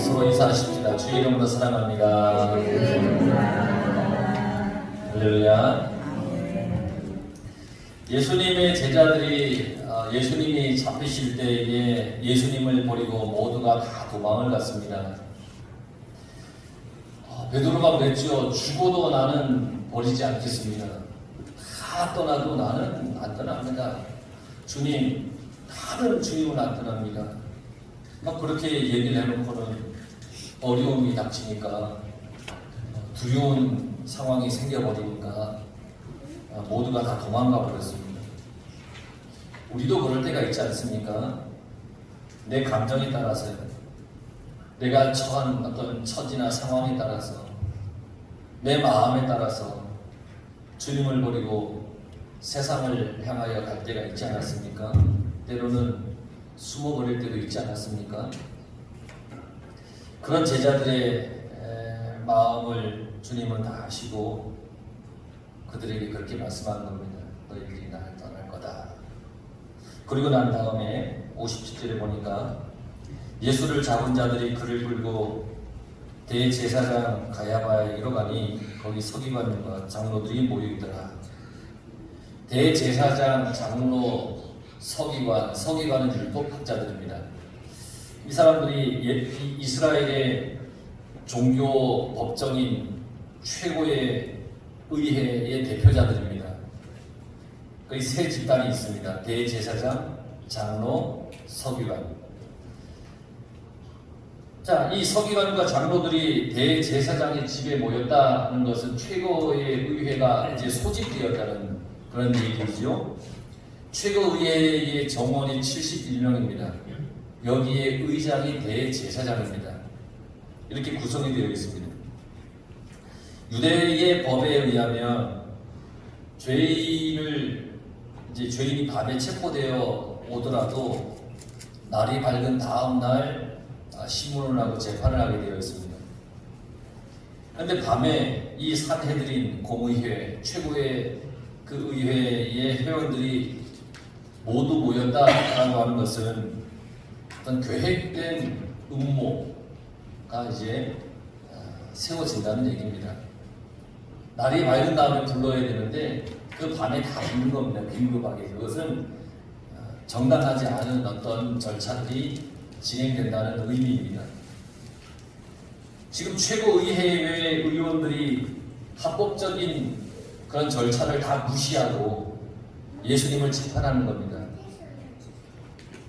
서로 인사하십시다. 주의 이름으로 사랑합니다. 할렐루야. 예수님의 제자들이 예수님이 잡히실 때에 예수님을 버리고 모두가 다 도망을 갔습니다. 베드로가 그랬죠. 죽어도 나는 버리지 않겠습니다. 다 떠나도 나는 안 떠납니다. 주님, 다른 주님은 안 떠납니다. 막 그렇게 얘기를 해놓고는 어려움이 닥치니까 두려운 상황이 생겨버리니까 모두가 다 도망가 버렸습니다. 우리도 그럴 때가 있지 않습니까? 내 감정에 따라서요. 내가 처한 어떤 처지나 상황에 따라서 내 마음에 따라서 주님을 버리고 세상을 향하여 갈 때가 있지 않았습니까? 때로는 숨어버릴 때도 있지 않았습니까? 그런 제자들의 마음을 주님은 다 아시고 그들에게 그렇게 말씀하는 겁니다. 너희들이 나를 떠날 거다. 그리고 난 다음에 57절에 보니까 예수를 잡은 자들이 그를 끌고 대제사장 가야바에 이르가니 거기 서기관과 장로들이 모여있더라. 대제사장, 장로, 서기관은 율법학자들입니다. 이 사람들이 이스라엘의 종교 법정인 최고의 의회의 대표자들입니다. 거의 세 집단이 있습니다. 대제사장, 장로, 서기관. 자, 이 서기관과 장로들이 대제사장의 집에 모였다는 것은 최고의 의회가 이제 소집되었다는 그런 얘기죠. 최고의회의 정원이 71명입니다. 여기에 의장이 대제사장입니다. 이렇게 구성이 되어 있습니다. 유대의 법에 의하면 죄인이 밤에 체포되어 오더라도 날이 밝은 다음 날 신문을 하고 재판을 하게 되어 있습니다. 그런데 밤에 이 산헤드린 공의회, 최고의 그 의회의 회원들이 모두 모였다라고 하는 것은 어떤 계획된 음모가 이제 세워진다는 얘기입니다. 날이 밝은 다음에 불러야 되는데 그 밤에 다 부른 겁니다. 긴급하게. 그것은 정당하지 않은 어떤 절차들이 진행된다는 의미입니다. 지금 최고의회의 의원들이 합법적인 그런 절차를 다 무시하고 예수님을 재판하는 겁니다.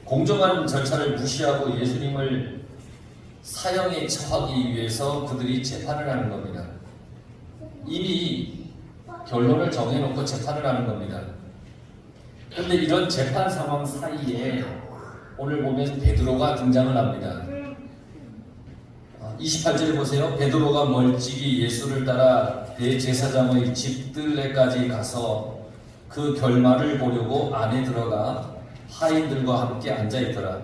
공정한 절차를 무시하고 예수님을 사형에 처하기 위해서 그들이 재판을 하는 겁니다. 이미 결론을 정해놓고 재판을 하는 겁니다. 그런데 이런 재판 상황 사이에 오늘 보면 베드로가 등장을 합니다. 28절에 보세요. 베드로가 멀찍이 예수를 따라 대제사장의 집들레까지 가서 그 결말을 보려고 안에 들어가 하인들과 함께 앉아있더라.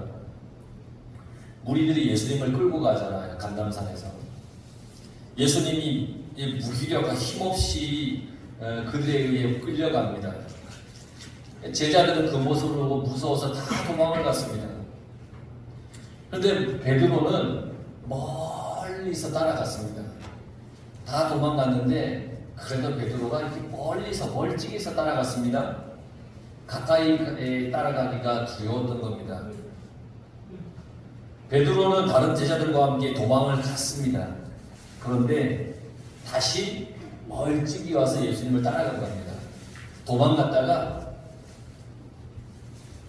무리들이 예수님을 끌고 가잖아요. 감람산에서. 예수님이 무기력과 힘없이 그들에 의해 끌려갑니다. 제자들은 그 모습을 보고 무서워서 다 도망을 갔습니다. 그런데 베드로는 멀리서 따라갔습니다. 다 도망갔는데 그래도 베드로가 이렇게 멀리서 멀찍이서 따라갔습니다. 가까이 따라가기가 두려웠던 겁니다. 베드로는 다른 제자들과 함께 도망을 갔습니다. 그런데 다시 멀찍이 와서 예수님을 따라간 겁니다. 도망갔다가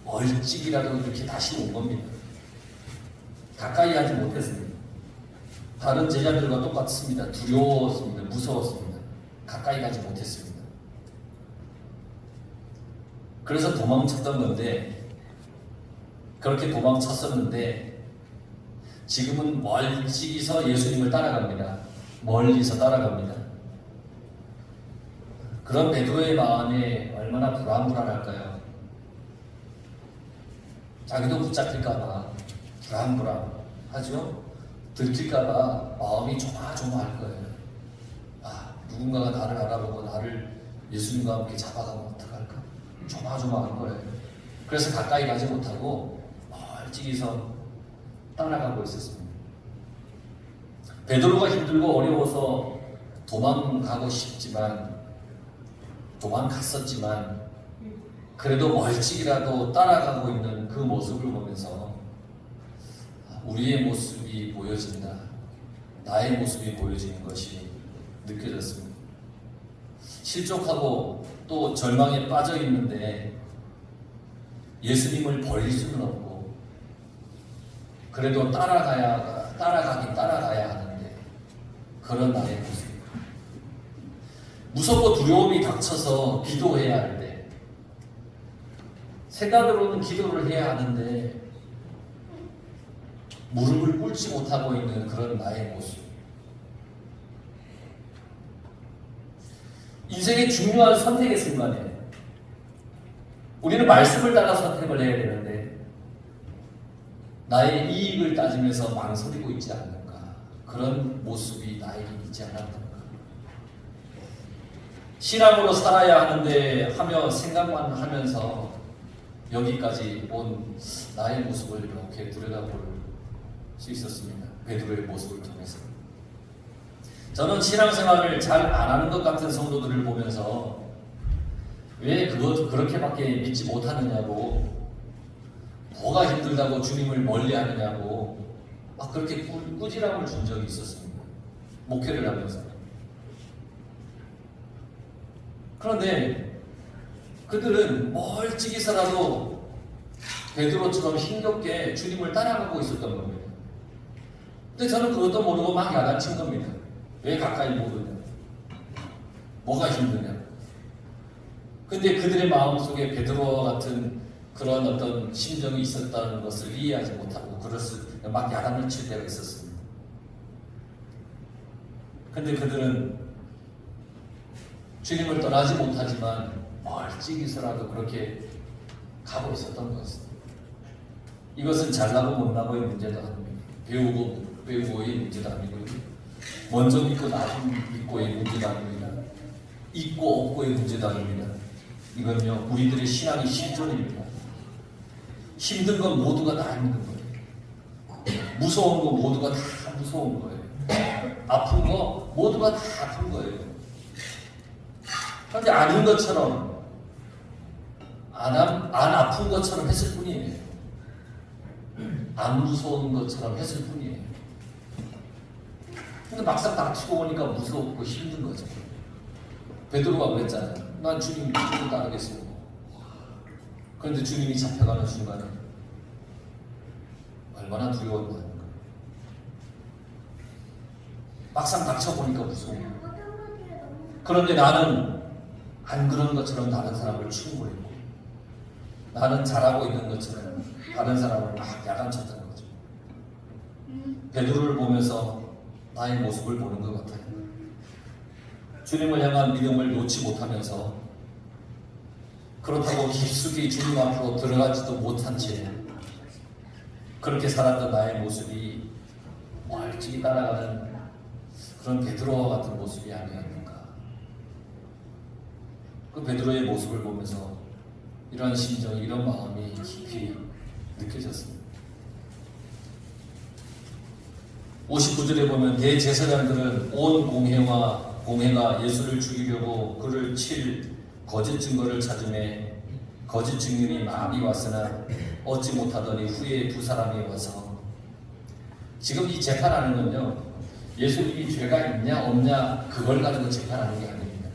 멀찍이라도 이렇게 다시 온 겁니다. 가까이 하지 못했습니다. 다른 제자들과 똑같습니다. 두려웠습니다. 무서웠습니다. 가까이 가지 못했습니다. 그래서 도망쳤던 건데, 그렇게 도망쳤었는데 지금은 멀찍이서 예수님을 따라갑니다. 멀리서 따라갑니다. 그런 베드로의 마음에 얼마나 불안불안할까요? 자기도 붙잡힐까봐 불안불안하죠? 들킬까봐 마음이 조마조마할 거예요. 누군가가 나를 알아보고 나를 예수님과 함께 잡아가면 어떡할까? 조마조마할 거예요. 그래서 가까이 가지 못하고 멀찍이서 떠나가고 있었습니다. 베드로가 힘들고 어려워서 도망가고 싶지만 도망갔었지만 그래도 멀찍이라도 따라가고 있는 그 모습을 보면서 우리의 모습이 보여진다. 나의 모습이 보여지는 것이 느껴졌습니다. 실족하고 또 절망에 빠져 있는데 예수님을 버릴 수는 없고 그래도 따라가야 하는데 그런 나의 모습. 무섭고 두려움이 닥쳐서 기도해야 할 때, 생각으로는 기도를 해야 하는데 무릎을 꿇지 못하고 있는 그런 나의 모습. 인생의 중요한 선택의 순간에 우리는 말씀을 따라 선택을 해야 되는데 나의 이익을 따지면서 망설이고 있지 않는가. 그런 모습이 나에게 있지 않았는가. 신앙으로 살아야 하는데 하며 생각만 하면서 여기까지 온 나의 모습을 이렇게 들여다볼 수 있었습니다. 베드로의 모습을 통해서. 저는 신앙생활을 잘 안 하는 것 같은 성도들을 보면서 왜 그렇게밖에 믿지 못하느냐고, 뭐가 힘들다고 주님을 멀리하느냐고 막 그렇게 꾸지람을 준 적이 있었습니다. 목회를 하면서. 그런데 그들은 멀찍이서라도 베드로처럼 힘겹게 주님을 따라가고 있었던 겁니다. 근데 저는 그것도 모르고 막 야단친 겁니다. 왜 가까이 못 오냐? 뭐가 힘드냐? 근데 그들의 마음속에 베드로와 같은 그런 어떤 심정이 있었다는 것을 이해하지 못하고 막 야단을 칠 때가 있었습니다. 근데 그들은 주님을 떠나지 못하지만 멀찍이서라도 그렇게 가고 있었던 것입니다. 이것은 잘나고 못나고의 문제도 아닙니다. 배우고의 문제도 아니고요. 먼저 믿고 나중 믿고의 문제도 아닙니다. 있고 없고의 문제도 아닙니다. 이건요, 우리들의 신앙의 실존입니다. 힘든 건 모두가 다 힘든 거예요. 무서운 거 모두가 다 무서운 거예요. 아픈 거 모두가 다 아픈 거예요. 그런데 아닌 것처럼 안 아픈 것처럼 했을 뿐이에요. 안 무서운 것처럼 했을 뿐이에요. 근데 막상 닥치고 오니까 무섭고 힘든 거죠. 베드로가 그랬잖아요. 난 주님 따르겠습니다. 그런데 주님이 잡혀가는 순간에 얼마나 두려웠나. 막상 닥쳐보니까 무서워. 그런데 나는 안 그런 것처럼 다른 사람을 충고했고, 나는 잘하고 있는 것처럼 다른 사람을 막 야단쳤던 거죠. 베드로를 보면서 나의 모습을 보는 것 같아요. 주님을 향한 믿음을 놓지 못하면서 그렇다고 깊숙이 주님 앞으로 들어가지도 못한 채 그렇게 살았던 나의 모습이 멀찍이 따라가는 그런 베드로와 같은 모습이 아니었는가. 그 베드로의 모습을 보면서 이런 심정, 이런 마음이 깊이 느껴졌습니다. 59절에 보면 대제사장들은 온 공회가 예수를 죽이려고 그를 칠 거짓 증거를 찾음에 거짓 증인이 많이 왔으나 얻지 못하더니 후에 두 사람이 와서, 지금 이 재판하는 건요, 예수님이 죄가 있냐 없냐 그걸 가지고 재판하는 게 아닙니다.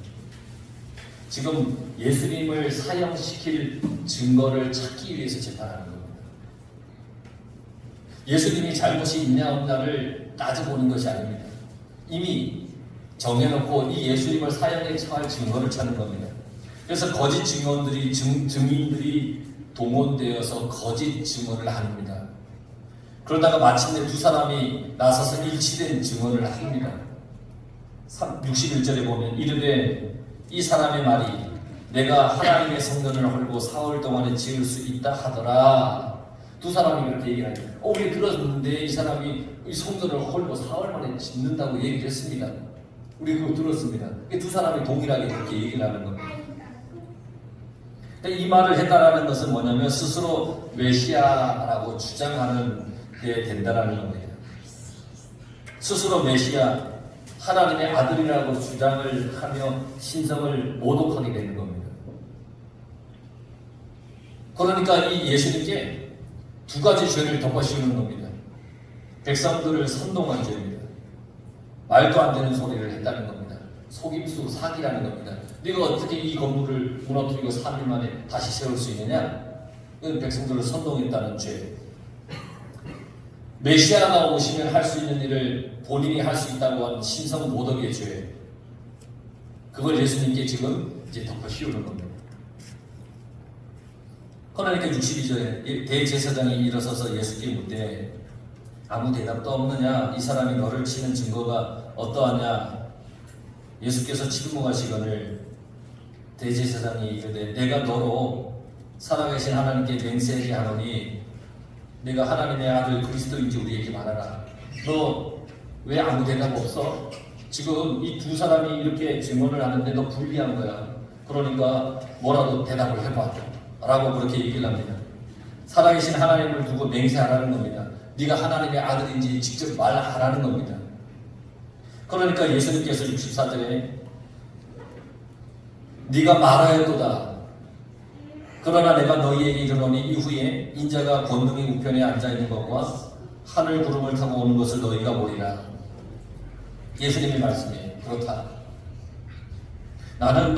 지금 예수님을 사형시킬 증거를 찾기 위해서 재판하는 겁니다. 예수님이 잘못이 있냐 없냐를 따져보는 것이 아닙니다. 이미 정해놓고 이 예수님을 사형에 처할 증거를 찾는 겁니다. 그래서 거짓 증인들이 동원되어서 거짓 증언을 합니다. 그러다가 마침내 두 사람이 나서서 일치된 증언을 합니다. 61절에 보면 이르되 이 사람의 말이 내가 하나님의 성전을 헐고 사흘 동안에 지을 수 있다 하더라. 두 사람이 그렇게 얘기합니다. 우리 들었는데 이 사람이 이 성전을 헐고 사흘 만에 짓는다고 얘기를 했습니다. 우리 그거 들었습니다. 두 사람이 동일하게 그렇게 얘기를 하는 겁니다. 이 말을 했다라는 것은 뭐냐면 스스로 메시아라고 주장하는 게 된다라는 겁니다. 스스로 메시아 하나님의 아들이라고 주장을 하며 신성을 모독하게 되는 겁니다. 그러니까 이 예수님께 두 가지 죄를 덮어씌우는 겁니다. 백성들을 선동한 죄입니다. 말도 안 되는 소리를 했다는 겁니다. 속임수 사기라는 겁니다. 네가 어떻게 이 건물을 무너뜨리고 3일 만에 다시 세울 수 있느냐? 백성들을 선동했다는 죄. 메시아가 오시면 할 수 있는 일을 본인이 할 수 있다고 하는 신성 모독의 죄. 그걸 예수님께 지금 이제 덮어 씌우는 겁니다. 그러니까 62절에 대제사장이 일어서서 예수께 묻되 아무 대답도 없느냐? 이 사람이 너를 치는 증거가 어떠하냐? 예수께서 침묵하시거늘 대제사장이 이르되 내가 너로 살아계신 하나님께 맹세하게 하노니 내가 하나님의 아들 그리스도인지 우리에게 말하라. 너 왜 아무 대답 없어? 지금 이 두 사람이 이렇게 증언을 하는데 너 불리한 거야. 그러니까 뭐라도 대답을 해봐 라고 그렇게 얘기를 합니다. 살아계신 하나님을 두고 맹세하라는 겁니다. 네가 하나님의 아들인지 직접 말하라는 겁니다. 그러니까 예수님께서 64절에 네가 말하였도다. 그러나 내가 너희에게 이르노니 이후에 인자가 권능의 우편에 앉아있는 것과 하늘 구름을 타고 오는 것을 너희가 보리라. 예수님의 말씀이에요. 그렇다. 나는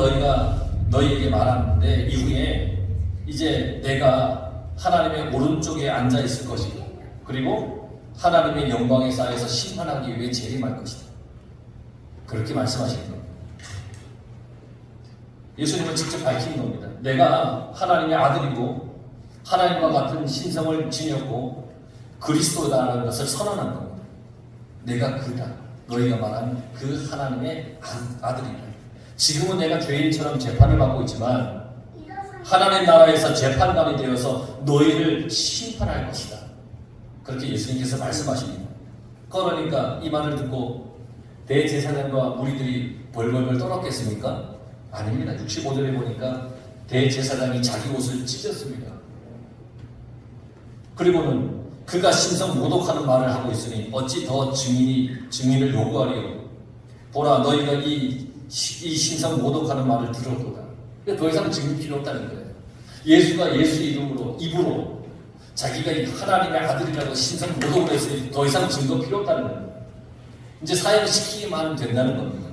너희에게 말하는데 이후에 이제 내가 하나님의 오른쪽에 앉아있을 것이고 그리고 하나님의 영광의 쌓여서 심판하기 위해 재림할 것이다. 그렇게 말씀하시는 겁니다. 예수님은 직접 밝히는 겁니다. 내가 하나님의 아들이고 하나님과 같은 신성을 지녔고 그리스도다라는 것을 선언한 겁니다. 내가 그다. 너희가 말하는 그 하나님의 아들이다. 지금은 내가 죄인처럼 재판을 받고 있지만 하나님 나라에서 재판관이 되어서 너희를 심판할 것이다. 그렇게 예수님께서 말씀하십니다. 그러니까 이 말을 듣고 대제사장과 무리들이 벌벌벌 떨었겠습니까? 아닙니다. 65절에 보니까 대제사장이 자기 옷을 찢었습니다. 그리고는 그가 신성 모독하는 말을 하고 있으니 어찌 더 증인을 요구하리요. 보라 너희가 이 신성 모독하는 말을 들었도다. 더 이상 증인 필요 없다는 거예요. 예수가 예수 이름으로 입으로 자기가 하나님의 아들이라고 신성 모독을 했으니 더 이상 증거 필요 없다는 거예요. 이제 사역을 시키기만 하면 된다는 겁니다.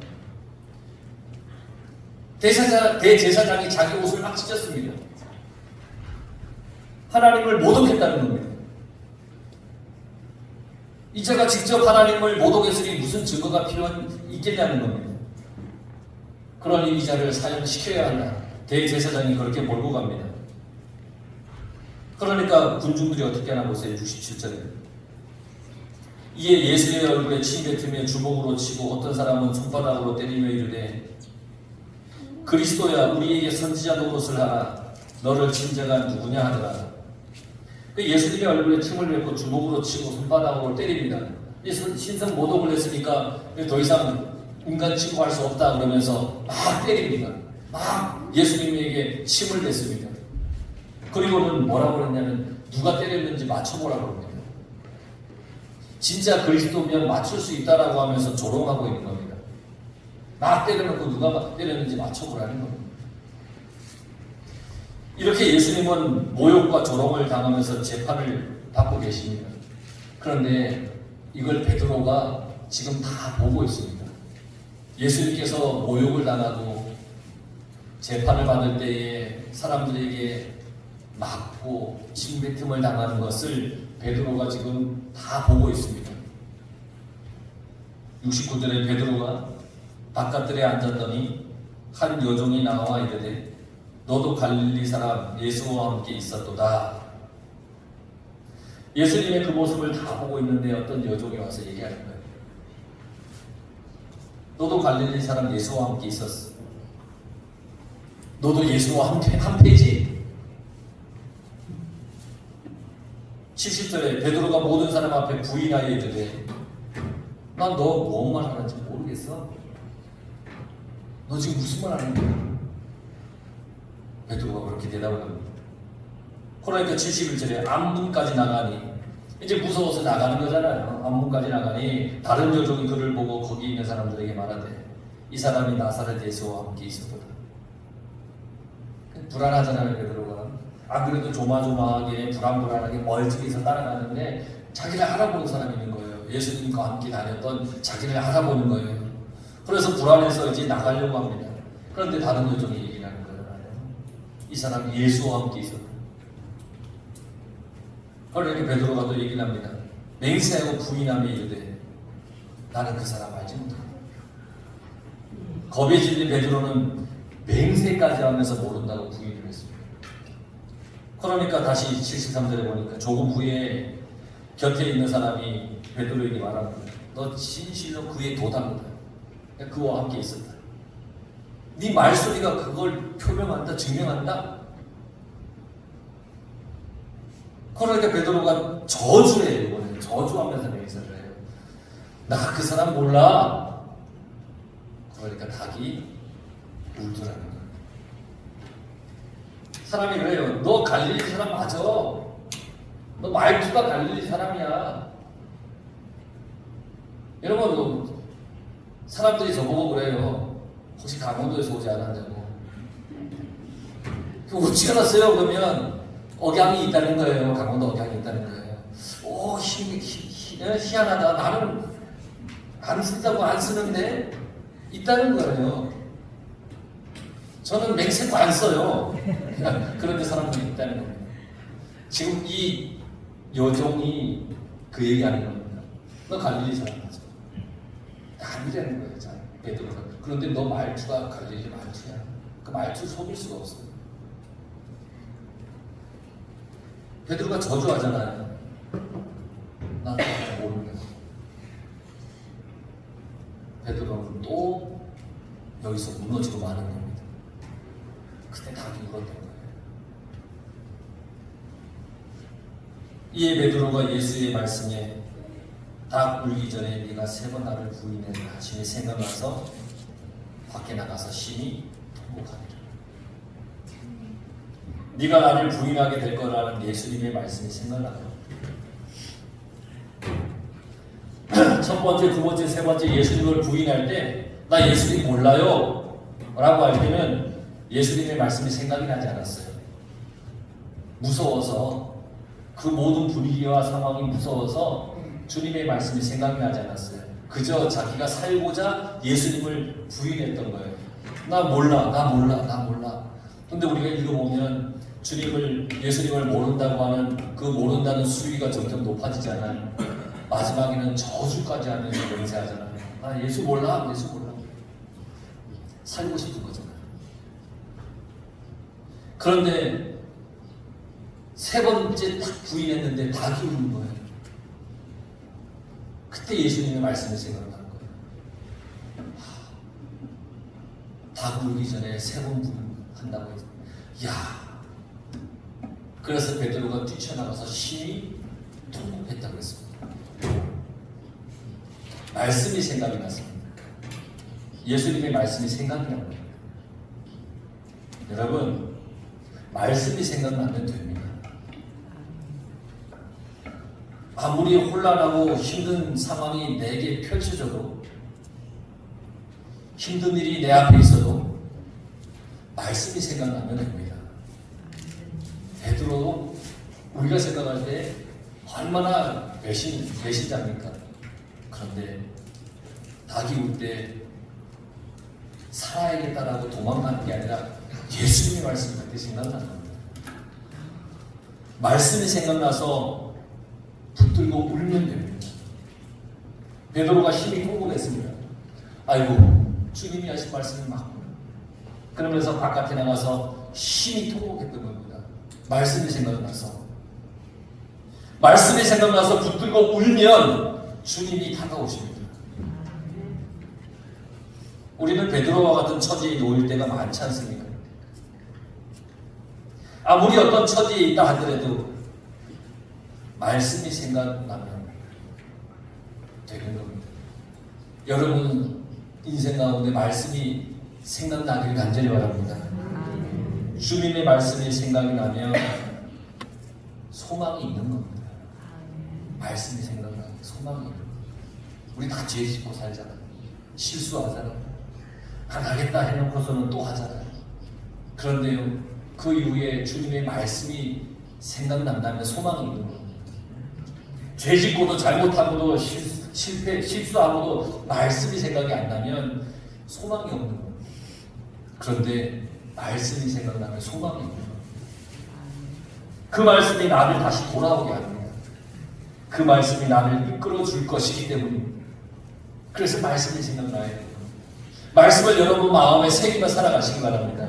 대제사장이 자기 옷을 막 찢었습니다. 하나님을 모독했다는 겁니다. 이제가 직접 하나님을 모독했으니 무슨 증거가 있겠냐는 겁니다. 그러니 이 자를 사형시켜야 한다. 대제사장이 그렇게 몰고 갑니다. 그러니까 군중들이 어떻게 하나 보세요. 67절에 이에 예수의 얼굴에 침 뱉으며 주먹으로 치고 어떤 사람은 손바닥으로 때리며 이르되 그리스도야 우리에게 선지자 노릇을 하라. 너를 친 자가 누구냐 하더라. 예수님의 얼굴에 침을 뱉고 주먹으로 치고 손바닥으로 때립니다. 신성 모독을 했으니까 더 이상 인간 취급할 수 없다 그러면서 막 때립니다. 막 예수님에게 침을 뱉습니다. 그리고는 뭐라고 그랬냐면 누가 때렸는지 맞춰보라고 합니다. 진짜 그리스도면 맞출 수 있다라고 하면서 조롱하고 있는 겁니다. 막 때려놓고 누가 때렸는지 맞춰보라는 겁니다. 이렇게 예수님은 모욕과 조롱을 당하면서 재판을 받고 계십니다. 그런데 이걸 베드로가 지금 다 보고 있습니다. 예수님께서 모욕을 당하고 재판을 받을 때에 사람들에게 맞고 침뱉음을 당하는 것을 베드로가 지금 다 보고 있습니다. 69절에 베드로가 바깥들에 앉았더니 한 여종이 나와 이르되 너도 갈릴리 사람 예수와 함께 있었도다. 예수님의 그 모습을 다 보고 있는데 어떤 여종이 와서 얘기하는 거예요. 너도 갈릴리 사람 예수와 함께 있었어. 너도 예수와 한패지. 70절에 베드로가 모든 사람 앞에 부인하여 이르되 난 너 뭔 말 하는지 모르겠어. 너 지금 무슨 말 하는 거야? 베드로가 그렇게 대답을 합니다. 그러니까 71절에 앞문까지 나가니 이제 무서워서 나가는 거잖아요. 앞문까지 나가니 다른 여종이 그를 보고 거기 있는 사람들에게 말하되 이 사람이 나사렛 예수와 함께 있었도다. 불안하잖아요, 베드로가. 안 그래도 조마조마하게 불안불안하게 멀찍이서 따라가는데 자기를 알아보는 사람이 있는 거예요. 예수님과 함께 다녔던 자기를 알아보는 거예요. 그래서 불안해서 이제 나가려고 합니다. 그런데 다른 여종이 얘기를 하는 거예요. 이 사람이 예수와 함께 있었다. 그러니까 베드로가 또 얘기를 합니다. 맹세하고 부인하며 이르되 나는 그 사람 알지 못한다. 겁에 질린 베드로는 맹세까지 하면서 모른다고 부인을 했습니다. 그러니까 다시 73절에 보니까 조금 후에 곁에 있는 사람이 베드로에게 말합니다. 너 진실로 그의 도당이다. 그와 함께 있었다. 네 말소리가 그걸 표명한다, 증명한다. 그러니까 베드로가 저주해요. 이번에 저주하면서 맹세를 해요. 나 그 사람 몰라. 그러니까 닭이 울더라는 거예요. 사람이 그래요. 너 갈릴리 사람 맞아. 너 말투가 갈릴리 사람이야. 여러분, 사람들이 저보고 그래요. 혹시 강원도에서 오지 않았냐고. 어찌 알았어요? 그러면 억양이 있다는 거예요. 강원도 억양이 있다는 거예요. 오, 희한하다. 나는 안 쓴다고 안 쓰는데 있다는 거예요. 저는 맹세도 안 써요. 그런데 사람들이 있다는 겁니다. 지금 이 여종이 그 얘기하는 겁니다. 너 갈릴리 사람 맞아. 아니라는 거예요. 자, 베드로가. 그런데 너 말투가 갈릴리 말투야. 그 말투 속일 수가 없어요. 베드로가 저주하잖아요. 나 모르는 거야. 베드로는 또 여기서 무너지고 마는 겁니다. 그때 닭이 울었던 거예요. 이에 베드로가 예수의 말씀에 닭 울기 전에 네가 3번 나를 부인해라 하심이 생각나서 밖에 나가서 심히 통곡하니라. 네가 나를 부인하게 될 거라는 예수님의 말씀이 생각나요. 첫 번째, 두 번째, 세 번째 예수님을 부인할 때 나 예수님 몰라요 라고 할 때는 예수님의 말씀이 생각이 나지 않았어요. 무서워서, 그 모든 분위기와 상황이 무서워서 주님의 말씀이 생각이 나지 않았어요. 그저 자기가 살고자 예수님을 부인했던 거예요. 나 몰라, 나 몰라, 나 몰라. 근데 우리가 읽어보면 예수님을 모른다고 하는 그 모른다는 수위가 점점 높아지잖아요. 마지막에는 저주까지 하면서 맹세하잖아요. 나 예수 몰라, 예수 몰라. 살고 싶은 거잖아요. 그런데 3번째 딱 부인했는데 닭이 우는 거예요. 그때 예수님의 말씀이 생각나는 거예요. 닭 울기 전에 3번 부인한다고 해서 야. 그래서 베드로가 뛰쳐나가서 심히 통곡했다고 했습니다. 말씀이 생각이 났습니다. 예수님의 말씀이 생각이 나는 거예요. 여러분, 말씀이 생각나면 됩니다. 아무리 혼란하고 힘든 상황이 내게 펼쳐져도, 힘든 일이 내 앞에 있어도 말씀이 생각나면 됩니다. 베드로도 우리가 생각할 때 얼마나 배신자입니까? 그런데 닭이 울 때 살아야겠다라고 도망가는 게 아니라 예수님의 말씀이 그때 생각나는 겁니다. 말씀이 생각나서 붙들고 울면 됩니다. 베드로가 힘이 통곡했습니다. 아이고, 주님이 하신 말씀이 맞구나. 그러면서 바깥에 나가서 힘이 통곡했던 겁니다. 말씀이 생각나서. 말씀이 생각나서 붙들고 울면 주님이 다가오십니다. 우리는 베드로와 같은 처지에 놓일 때가 많지 않습니까? 아무리 어떤 처지에 있다 하더라도 말씀이 생각나면 되는 겁니다. 여러분 인생 가운데 말씀이 생각나길 간절히 바랍니다. 주님의 말씀이 생각이 나면 소망이 있는 겁니다. 말씀이 생각나는 소망이 있는 거예요. 우리 다 죄 짓고 살잖아요. 실수하잖아요. 안 하겠다 해놓고서는 또 하잖아요. 그런데요, 그 이후에 주님의 말씀이 생각난다면 소망이 있는 겁니다. 죄 짓고도 잘못하고도 실수하고도 말씀이 생각이 안 나면 소망이 없는 겁니다. 그런데 말씀이 생각나면 소망이 있는 겁니다. 그 말씀이 나를 다시 돌아오게 합니다. 그 말씀이 나를 이끌어 줄 것이기 때문입니다. 그래서 말씀이 생각나야 돼요. 말씀을 여러분 마음에 새기며 살아가시기 바랍니다.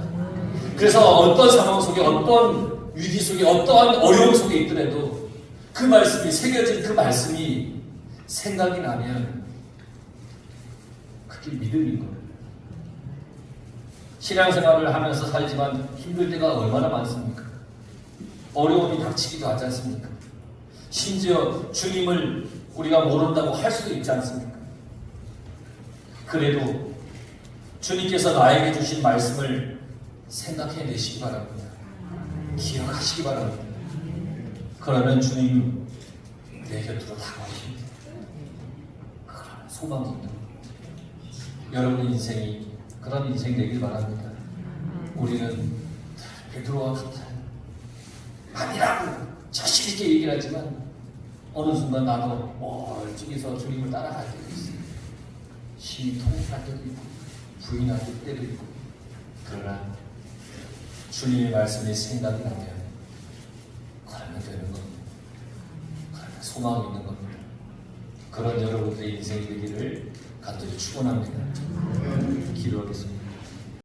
그래서 어떤 상황 속에, 어떤 위기 속에, 어떠한 어려움 속에 있더라도 그 말씀이 새겨진 그 말씀이 생각이 나면 그게 믿음인 거예요. 신앙생활을 하면서 살지만 힘들 때가 얼마나 많습니까? 어려움이 닥치기도 하지 않습니까? 심지어 주님을 우리가 모른다고 할 수도 있지 않습니까? 그래도 주님께서 나에게 주신 말씀을 생각해내시기 바랍니다. 기억하시기 바랍니다. 그러면 주님 내 곁으로 다가오십니다. 그러면 소망이 있는 겁니다. 여러분 인생이 그런 인생 되길 바랍니다. 우리는 베드로와 같아요. 아니라고 자신 있게 얘기를 하지만 어느 순간 나도 멀찍이서 주님을 따라갈 때도 있어요. 심히 통곡할 때도 있고 부인할 때도 있고. 그러나 주님의 말씀이 생각이 나면 그러면 되는 겁니다. 그러면 소망이 있는 겁니다. 그런 여러분들의 인생이 되기를 간절히 축원합니다. 기도하겠습니다.